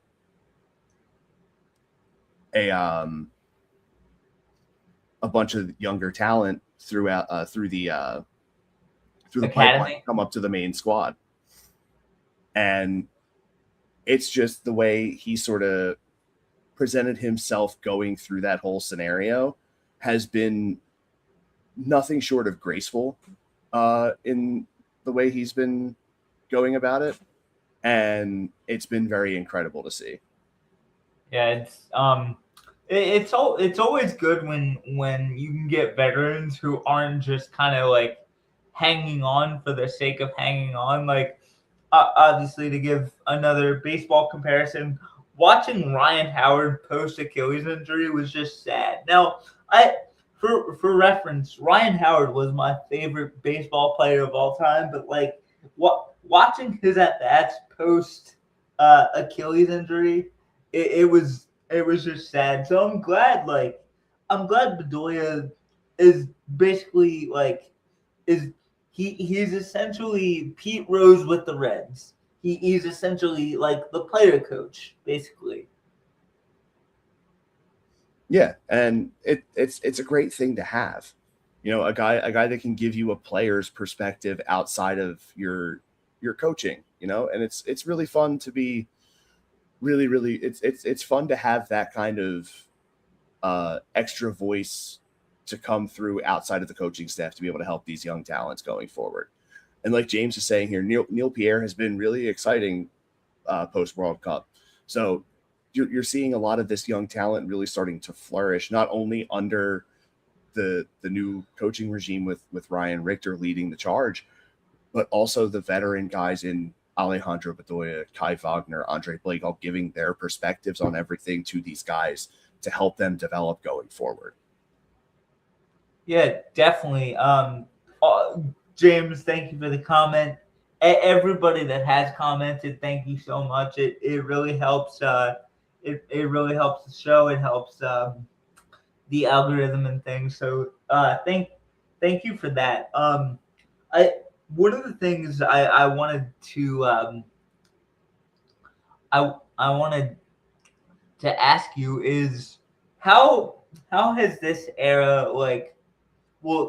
bunch of younger talent through the pipeline, come up to the main squad. And it's just the way he sort of presented himself going through that whole scenario has been nothing short of graceful in the way he's been going about it. And it's been very incredible to see. Yeah, it's always good when you can get veterans who aren't just kind of like hanging on for the sake of hanging on. Like obviously, to give another baseball comparison, watching Ryan Howard post Achilles injury was just sad. Now, for reference, Ryan Howard was my favorite baseball player of all time, but like watching his at bats post Achilles injury, it was just sad. So I'm glad Bedoya is basically like is he's essentially Pete Rose with the Reds. He's essentially like the player coach, basically. Yeah, and it's a great thing to have. You know, a guy that can give you a player's perspective outside of your coaching, you know, and it's really fun to be really it's fun to have that kind of extra voice to come through outside of the coaching staff to be able to help these young talents going forward. And like James is saying here, Neil Pierre has been really exciting post World Cup. So you're seeing a lot of this young talent really starting to flourish, not only under the new coaching regime with Ryan Richter leading the charge, but also the veteran guys in Alejandro Bedoya, Kai Wagner, Andre Blake, all giving their perspectives on everything to these guys to help them develop going forward. Yeah, definitely. James, thank you for the comment. Everybody that has commented, thank you so much. It really helps. It really helps the show. It helps the algorithm and things. So thank you for that. One of the things I wanted to I wanted to ask you is how has this era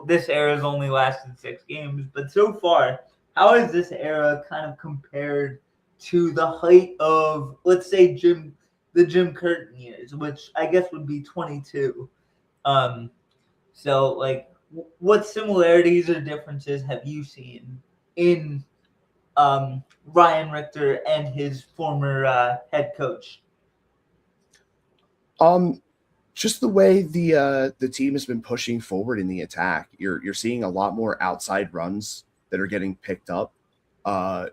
this era has only lasted 6 games, but so far, how has this era kind of compared to the height of, let's say, the Jim Curtin years, which I guess would be 22? So, like, what similarities or differences have you seen in Ryan Richter and his former head coach? Just the way the team has been pushing forward in the attack. You're seeing a lot more outside runs that are getting picked up.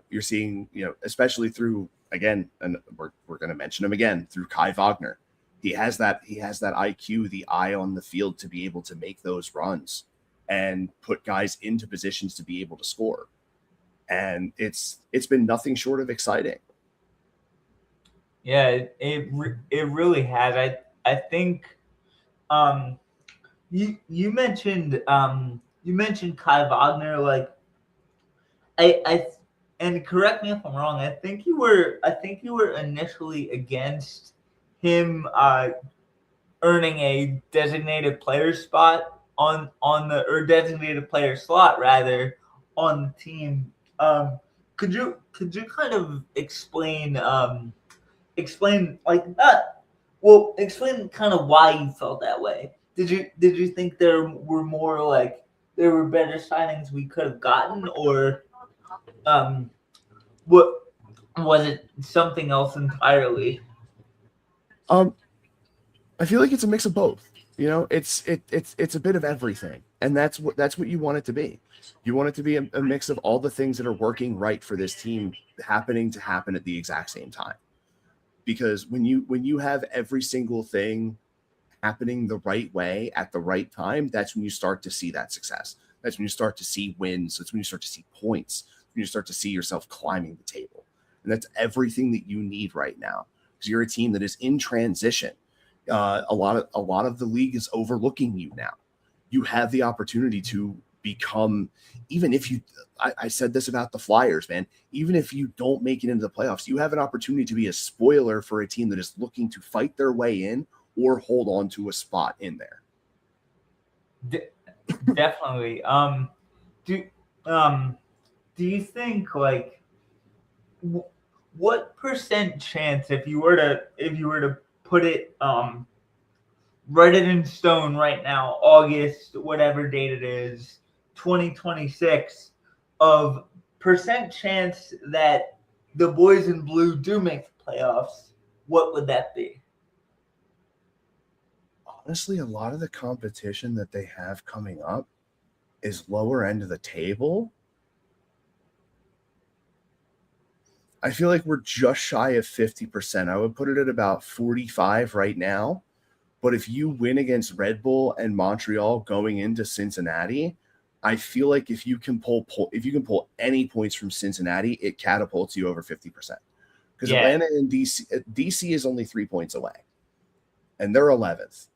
You're seeing, you know, especially through, again, and we're going to mention him again, through Kai Wagner. He has that IQ, the eye on the field to be able to make those runs and put guys into positions to be able to score. And it's been nothing short of exciting. Yeah, it really has. I think you mentioned Kai Wagner, like I and correct me if I'm wrong, I think you were initially against him earning a designated player spot on the or designated player slot rather on the team. Could you kind of explain like that? Well, explain kind of why you felt that way. Did you think there were more like there were better signings we could have gotten, or what was it something else entirely? I feel like it's a mix of both. You know, it's a bit of everything. And that's what you want it to be. You want it to be a mix of all the things that are working right for this team happening to happen at the exact same time. Because when you have every single thing happening the right way at the right time, that's when you start to see that success. That's when you start to see wins. That's when you start to see points. When you start to see yourself climbing the table. And that's everything that you need right now, because you're a team that is in transition. A lot of the league is overlooking you now. You have the opportunity to become, even if you, I said this about the Flyers, man, even if you don't make it into the playoffs, you have an opportunity to be a spoiler for a team that is looking to fight their way in or hold on to a spot in there. Definitely. Do you think, like, what percent chance, if you were to put it, write it in stone right now, August, whatever date it is, 2026, of percent chance that the boys in blue do make the playoffs, what would that be? Honestly, a lot of the competition that they have coming up is lower end of the table. I feel like we're just shy of 50%. I would put it at about 45 right now. But if you win against Red Bull and Montreal going into Cincinnati, I feel like if you can pull any points from Cincinnati, it catapults you over 50%. Because Atlanta and DC is only 3 points away, and they're 11th.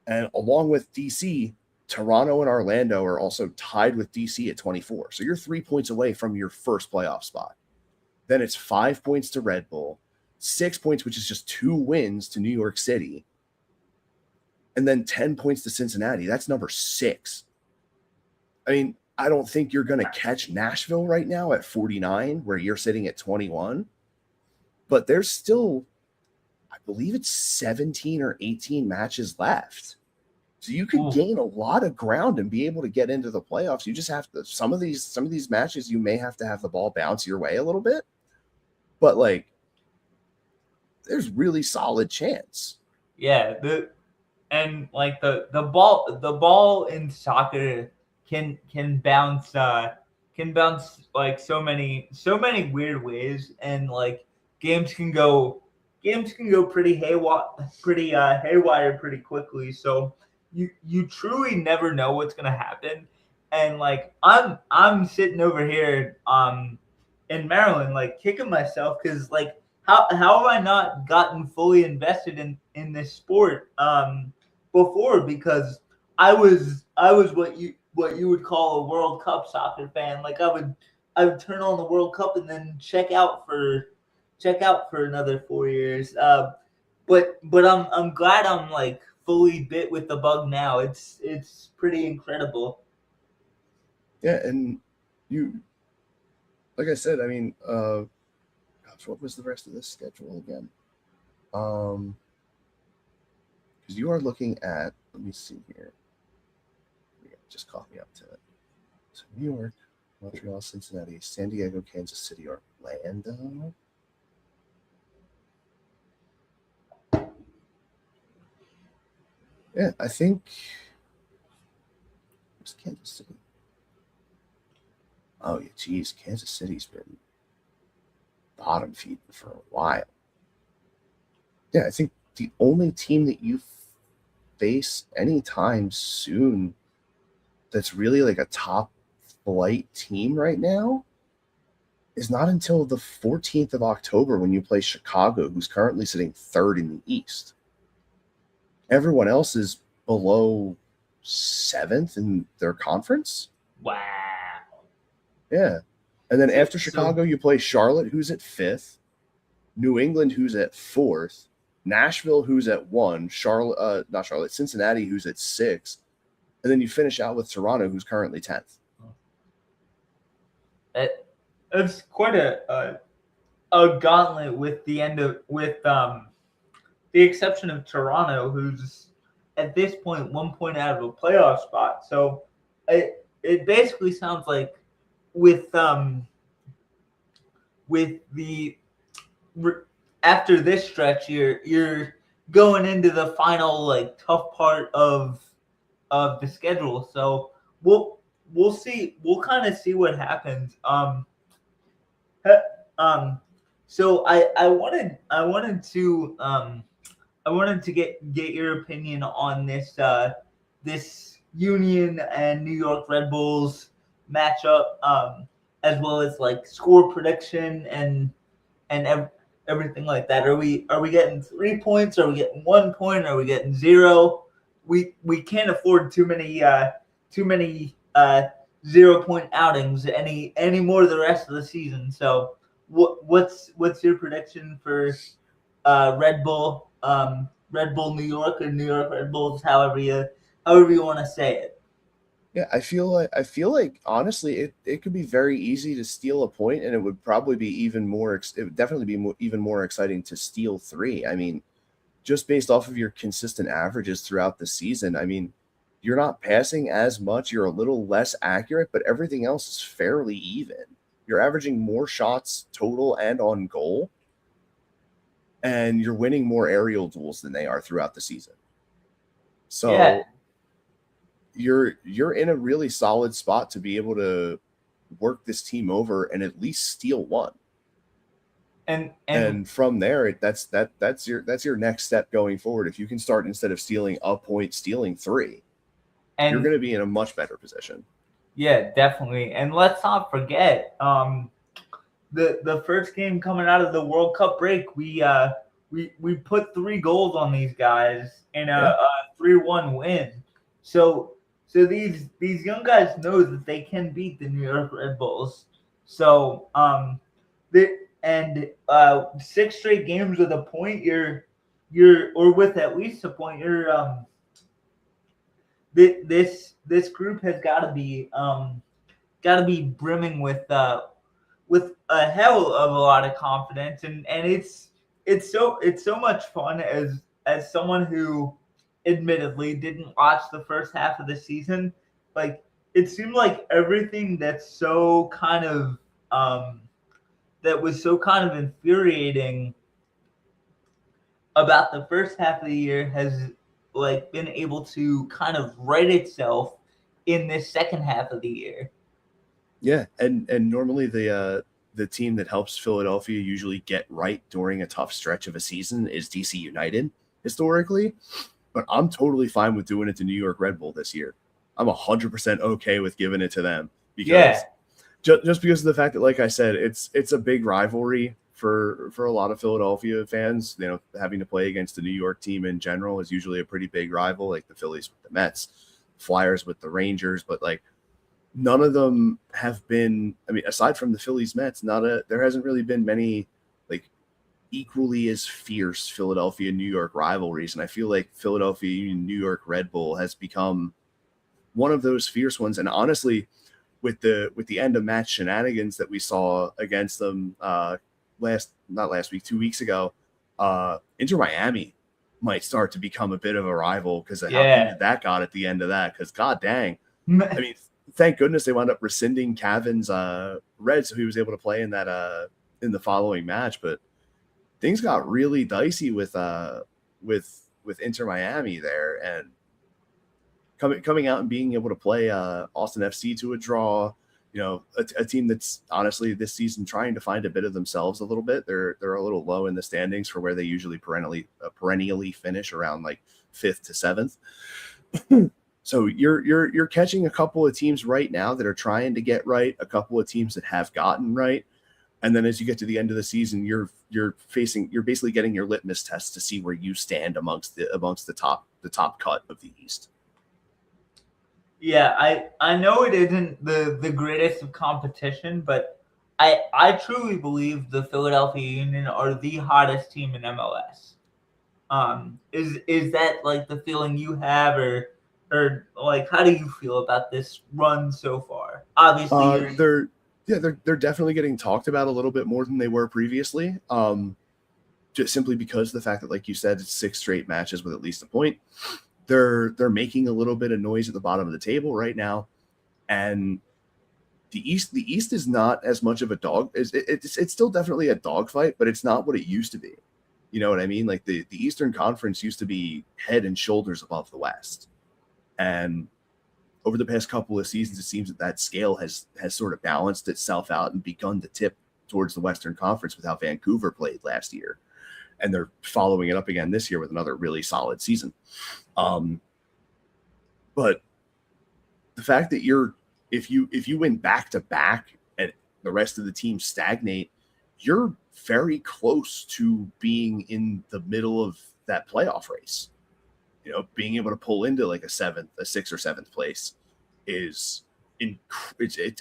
And along with DC, Toronto and Orlando are also tied with DC at 24. So you're 3 points away from your first playoff spot. Then it's 5 points to Red Bull, 6 points, which is just 2 wins to New York City, and then 10 points to Cincinnati. That's number 6. I mean, I don't think you're going to catch Nashville right now at 49, where you're sitting at 21. But there's still, I believe it's 17 or 18 matches left. So you could gain a lot of ground and be able to get into the playoffs. You just have to, some of these matches, you may have to have the ball bounce your way a little bit. But, like, there's really solid chance. Yeah, the ball in soccer can bounce like so many weird ways, and like games can go pretty haywire pretty quickly. So you truly never know what's gonna happen. And like I'm sitting over here in Maryland, like kicking myself because like how have I not gotten fully invested in this sport before? Because I was what you would call a World Cup soccer fan. Like I would turn on the World Cup and then check out for another 4 years. But I'm glad I'm like fully bit with the bug now. It's pretty incredible. Yeah, and you, like I said, I mean, gosh, what was the rest of this schedule again? Because you are looking at, let me see here. Just caught me up to it. So New York, Montreal, Cincinnati, San Diego, Kansas City, Orlando. Yeah, I think it's Kansas City. Oh, yeah, geez, Kansas City's been bottom feeding for a while. Yeah, I think the only team that you face anytime soon that's really like a top flight team right now is not until the 14th of October when you play Chicago, who's currently sitting 3rd in the East. Everyone else is below 7th in their conference. Wow. Yeah. And then after Chicago, you play Charlotte, who's at 5th, New England, who's at 4th, Nashville, who's at 1, Cincinnati, who's at 6, and then you finish out with Toronto, who's currently 10th. It's quite a gauntlet with the exception of Toronto, who's at this point 1 point out of a playoff spot. So it basically sounds like with the after this stretch, you're going into the final like tough part of the schedule. So we'll see. We'll kind of see what happens. He- um, so I wanted to get your opinion on this Union and New York Red Bulls matchup, as well as like score prediction and everything like that. Are we getting 3 points? Are we getting 1 point? Are we getting zero? We can't afford too many 0 point outings any more the rest of the season. So what's your prediction for Red Bull New York or New York Red Bulls, however you want to say it. Yeah, I feel like honestly, it could be very easy to steal a point, and it would probably be even more. It would definitely be even more exciting to steal three. I mean, just based off of your consistent averages throughout the season, I mean, you're not passing as much. You're a little less accurate, but everything else is fairly even. You're averaging more shots total and on goal, and you're winning more aerial duels than they are throughout the season. Yeah, So you're in a really solid spot to be able to work this team over and at least steal one. and And from there, that's your next step going forward. If you can start, instead of stealing a point, stealing three, you're and going to be in a much better position. yeah, definitely. And let's not forget, the first game coming out of the World Cup break, we put 3 goals on these guys in Yeah. a 3-1 win. So these young guys know that they can beat the New York Red Bulls. So the and 6 straight games with a point, you're or with at least a point, this group has got to be brimming with a hell of a lot of confidence, and it's so much fun as someone who admittedly didn't watch the first half of the season. Like, it seemed like everything that was so kind of infuriating about the first half of the year has like been able to kind of right itself in this second half of the year. Yeah, and normally the team that helps Philadelphia usually get right during a tough stretch of a season is DC United historically, but I'm totally fine with doing it to New York Red Bull this year. I'm 100% okay with giving it to them Yeah, because just because of the fact that, like I said, it's a big rivalry for a lot of Philadelphia fans. You know, having to play against the New York team in general is usually a pretty big rival, like the Phillies with the Mets, Flyers with the Rangers, but like none of them have been. I mean, aside from the Phillies Mets, there hasn't really been many like equally as fierce Philadelphia New York rivalries, and I feel like Philadelphia Union New York Red Bull has become one of those fierce ones. And honestly, with the end of match shenanigans that we saw against them not last week, 2 weeks ago, Inter Miami might start to become a bit of a rival because of how yeah. heated that got at the end of that. Because god dang, I mean, thank goodness they wound up rescinding Cavan's red, so he was able to play in that in the following match. But things got really dicey with Inter Miami there, and coming out and being able to play Austin FC to a draw. You know, a team that's honestly this season trying to find a bit of themselves a little bit. They're a little low in the standings for where they usually perennially finish, around like 5th to 7th. So you're catching a couple of teams right now that are trying to get right, a couple of teams that have gotten right, and then as you get to the end of the season, you're basically getting your litmus test to see where you stand amongst the top cut of the East. Yeah, I know it isn't the greatest of competition, but I truly believe the Philadelphia Union are the hottest team in MLS. Is that like the feeling you have, or like how do you feel about this run so far? Obviously, They're definitely getting talked about a little bit more than they were previously. Just simply because of the fact that, like you said, it's 6 straight matches with at least a point. They're making a little bit of noise at the bottom of the table right now, and the East is not as much of a dog. It's still definitely a dogfight, but it's not what it used to be. You know what I mean? Like the Eastern Conference used to be head and shoulders above the West, and over the past couple of seasons, it seems that scale has sort of balanced itself out and begun to tip towards the Western Conference with how Vancouver played last year. And they're following it up again this year with another really solid season. But the fact that if you win back to back and the rest of the team stagnate, you're very close to being in the middle of that playoff race. You know, being able to pull into like a 6th or 7th place it's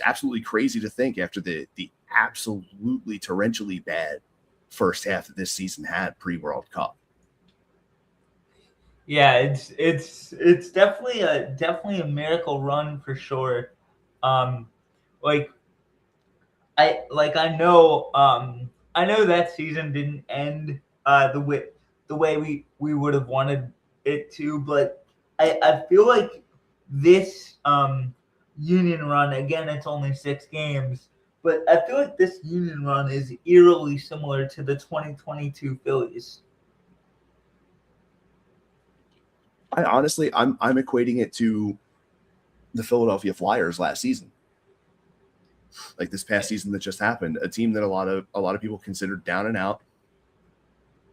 absolutely crazy to think after the absolutely torrentially bad first half that this season had pre-World Cup. Yeah, it's definitely a miracle run for sure. Like I know that season didn't end the way we would have wanted it to, but I feel like this Union run, again, it's only 6 games, but I feel like this Union run is eerily similar to the 2022 Phillies. I'm equating it to the Philadelphia Flyers last season. Like this past season that just happened, a team that a lot of people considered down and out.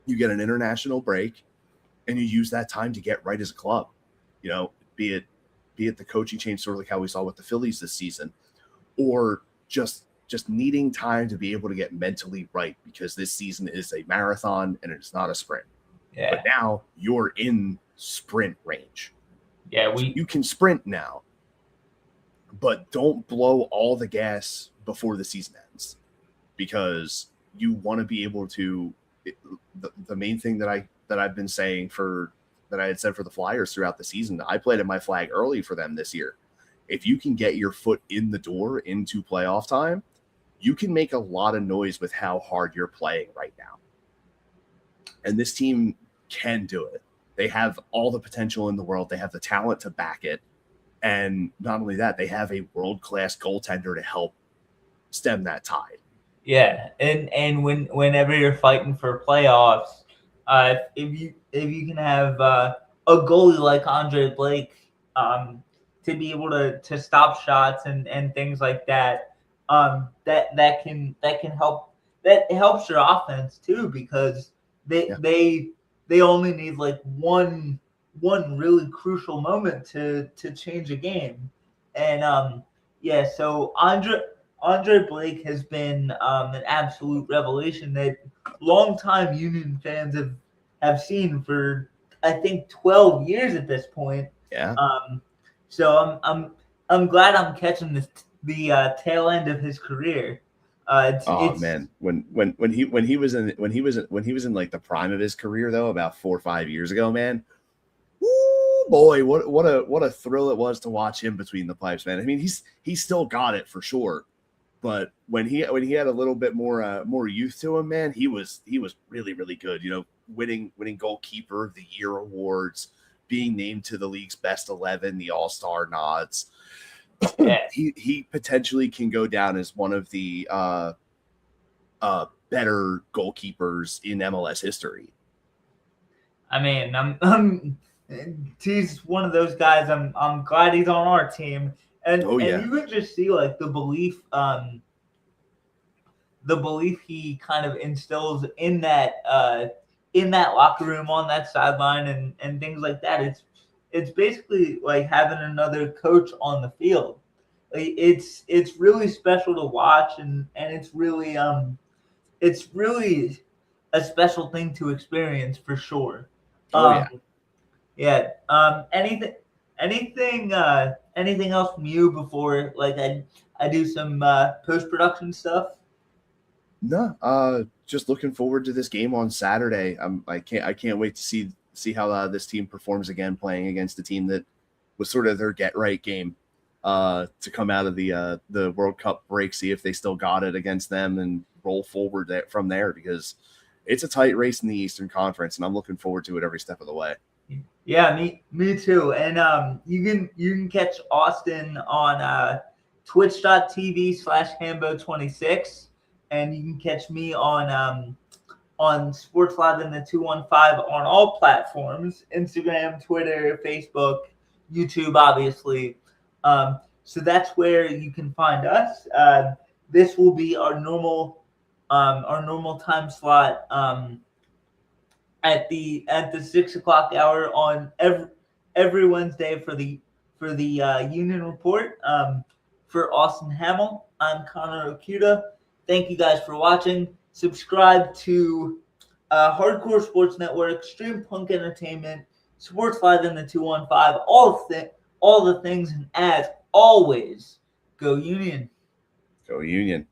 You get an international break, and you use that time to get right as a club. You know, be it the coaching change, sort of like how we saw with the Phillies this season, or just needing time to be able to get mentally right because this season is a marathon and it's not a sprint. Yeah. But now you're in sprint range. Yeah, so you can sprint now. But don't blow all the gas before the season ends, because you want to be able to. The main thing that I've been saying that I had said for the Flyers throughout the season, I planted my flag early for them this year. If you can get your foot in the door into playoff time, you can make a lot of noise with how hard you're playing right now. And this team can do it. They have all the potential in the world. They have the talent to back it. And not only that, they have a world-class goaltender to help stem that tide. Yeah, and whenever you're fighting for playoffs, if you can have a goalie like Andre Blake to be able to stop shots and things like that, that can help. That helps your offense too, because they only need like one really crucial moment to change a game. And so Andre Blake has been an absolute revelation that longtime Union fans have seen for, I think, 12 years at this point. Yeah. So I'm glad I'm catching the tail end of his career. Man, when he was in like the prime of his career though, about 4 or 5 years ago, man. Woo, boy, what a thrill it was to watch him between the pipes, man. I mean, he's still got it for sure, but when he had a little bit more youth to him, man, he was really, really good. You know, winning goalkeeper of the year awards, being named to the league's best 11, the All-Star nods. Yeah. he potentially can go down as one of the better goalkeepers in MLS history. I mean, he's one of those guys. I'm glad he's on our team, and you can just see like the belief he kind of instills in that locker room, on that sideline, and things like that. It's basically like having another coach on the field. Like, it's really special to watch, and it's really a special thing to experience for sure. Anything else from you before like I do some post-production stuff? No, just looking forward to this game on Saturday. I can't wait to see how this team performs again, playing against a team that was sort of their get right game to come out of the World Cup break, see if they still got it against them and roll forward from there, because it's a tight race in the Eastern Conference, and I'm looking forward to it every step of the way. Yeah, me too. And you can catch Austin on twitch.tv/Hambo26, and you can catch me on Sports Live in the 215 on all platforms: Instagram, Twitter, Facebook, YouTube, obviously. So that's where you can find us. This will be our normal time slot at the 6 o'clock hour on every Wednesday for the Union Report. For Austin Hamell, I'm Connor Ochuida. Thank you guys for watching. Subscribe to Hardcore Sports Network, Stream Punk Entertainment, Sports Live in the 215, all the things, and as always, go Union. Go Union.